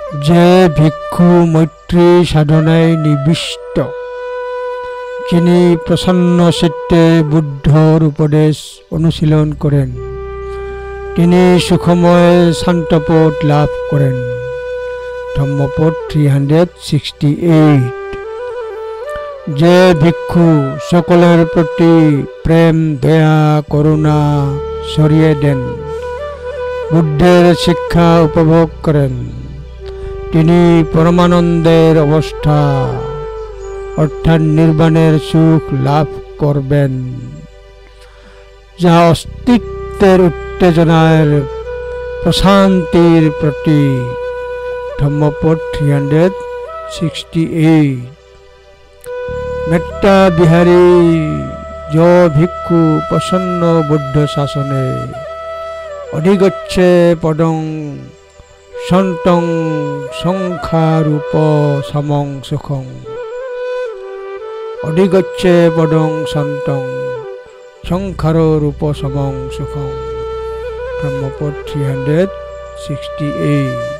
যে ভিক্ষু মৈত্রী সাধনায় নিবিষ্ট, যিনি প্রসন্ন চিত্তে বুদ্ধর উপদেশ অনুশীলন করেন, তিনি সুখময় শান্তপদ লাভ করেন। ধম্মপদ 368। যে ভিক্ষু সকলের প্রতি প্রেম দয়া করুণা ছড়িয়ে দেন, বুদ্ধের শিক্ষা উপভোগ করেন, তিনি পরমানন্দের অবস্থা অর্থাৎ নির্বাণের সুখ লাভ করবেন, যা অস্তিত্বের উত্তেজনার প্রশান্তির প্রতীক। ধম্মপদ 368। মেট্টা বিহারী য ভিক্ষু প্রসন্ন বুদ্ধ শাসনে অধিগচ্ছে পদং সন্তং সংখ্যারূপ সমং সুখং। অধিগচ্ছে পদং সন্তং সংখ্যারূপ সমং সুখং। ধম্মপদ 368।